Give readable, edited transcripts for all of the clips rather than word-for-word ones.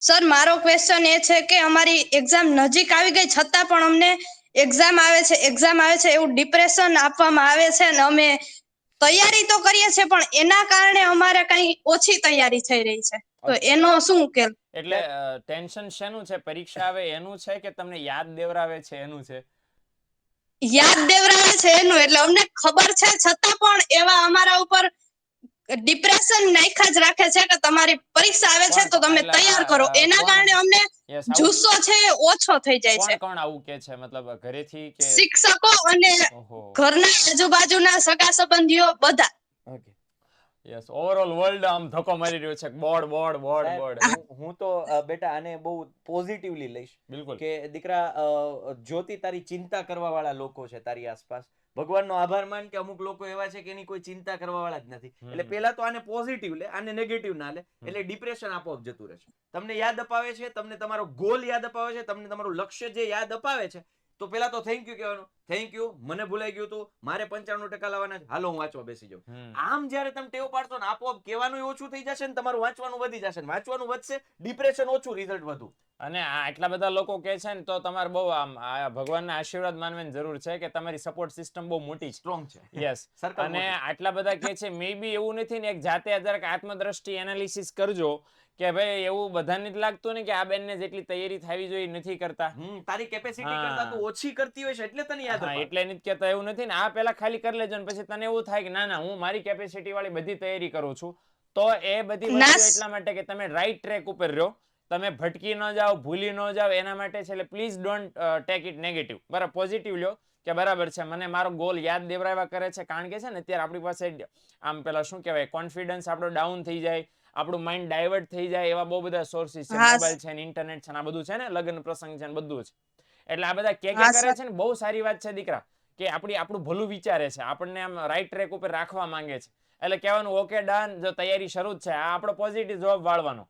Sir મારો question એ છે કે અમારી એક્ઝામ નજીક આવી ગઈ છતાં પણ અમને એક્ઝામ આવે છે એવું ડિપ્રેશન આપવામાં આવે છે અને અમે તૈયારી તો કરીએ છીએ પણ એના કારણે અમારે કઈ ઓછી તૈયારી થઈ રહી છે, તો એનો શું ઉકેલ? એટલે ટેન્શન શેનું છે? પરીક્ષા આવે એનું છે કે તમને યાદ દેવરાવે છે એનું છે? યાદ દેવરાવે છે એનું, એટલે અમને ખબર છે છતાં પણ એવા અમારા ઉપર ડિપ્રેશન નાખ્યા જ રાખે છે કે તમારી પરીક્ષા આવે છે તો તમે તૈયાર કરો, એના કારણે અમને જુસ્સો છે ઓછો થઈ જાય છે. કોણ આવું કે છે? મતલબ ઘરેથી કે શિક્ષકો અને ઘરના આજુબાજુના સગા સંબંધીઓ બધા. ઓકે, યસ, ઓવરઓલ વર્લ્ડ આમ ધક્કો મારી રહ્યો છે, બોર્ડ. હું તો બેટા આને બહુ પોઝિટિવલી લઈશ. બિલકુલ. કે દીકરા, જ્યોતિ તારી ચિંતા કરવા વાળા લોકો છે તારી આસપાસ. ભગવાનનો આભાર માન કે અમુક લોકો એવા છે કે એની કોઈ ચિંતા કરવા વાળા જ નથી. એટલે પેલા તો આને પોઝિટિવ લે, આને નેગેટિવ ના લે, એટલે ડિપ્રેશન આપોઆપ જતું રહેશે. તમને યાદ અપાવે છે, તમને તમારો ગોલ યાદ અપાવે છે, તમને તમારું લક્ષ્ય જે યાદ અપાવે છે, તો પેલા તો થેન્ક યુ કહેવાનું. થેન્ક યુ, મને ભૂલાઈ ગયું હતું, મારે 95% લાવવાના છે, હાલો હું વાંચવા બેસી જાઉં. આમ જ્યારે તમે ટેવ પાડશો ને, આપોઆપ કહેવાનું ઓછું થઈ જશે ને તમારું વાંચવાનું વધી જશે. વાંચવાનું વધશે, ડિપ્રેશન ઓછું, રિઝલ્ટ વધુ. અને આટલા બધા લોકો કહે છે ને, તો તમારે બહુ આમ ભગવાનના આશીર્વાદ માનવાની જરૂર છે કે તમારી સપોર્ટ સિસ્ટમ બહુ મોટી સ્ટ્રોંગ છે. યસ. અને આટલા બધા કહે છે, મે બી એવું નથી ને, એક જાતે જરાક આત્મદ્રષ્ટિ એનાલિસિસ કરજો કે ભાઈ એવું બધાને જ લાગતું ને કે આ બેનને જેટલી તૈયારી થવી જોઈએ નથી કરતા. તારી કેપેસિટી કરતા તું ઓછી કરતી હોય છે એટલે તને યાદ અપાવે. એટલે નથી કહેતા એવું નથી ને, આ પેલા ખાલી કરી લેજો ને પછી તને એવું થાય કે ના ના, હું મારી કેપેસિટી વાળી બધી તૈયારી કરું છું. તો એ બધી વસ્તુ એટલા માટે કે તમે રાઈટ ટ્રેક ઉપર રહો, તમે ભટકી ન જાઓ, ભૂલી ન જાઓ, એના માટે છે. એટલે please don't take it negative, બરાબર? પોઝિટિવ લ્યો કે બરાબર છે, મને મારો ગોલ યાદ દેવરાવ્યા કરે છે. કારણ કે છે ને, અત્યારે આપણી પાસે આમ પેલા શું કહેવાય, કોન્ફિડન્સ આપણો ડાઉન થઈ જાય, આપણું માઇન્ડ ડાયવર્ટ થઈ જાય, એવા બહુ બધા સોર્સિસ છે. મોબાઈલ છે ને, ઇન્ટરનેટ છે ને, આ બધું છે ને, લગ્ન પ્રસંગ છે ને, બધું છે. એટલે આ બધા કે કરે છે ને, બહુ સારી વાત છે દીકરા, કે આપણું ભલું વિચારે છે, આપણને આમ રાઈટ ટ્રેક ઉપર રાખવા માંગે છે. એટલે કહેવાનું ઓકે ડન, જો તૈયારી શરૂ જ છે, આ આપણો પોઝિટિવ જવાબ વાળવાનો.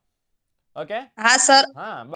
ઓકે? હા સર. હા.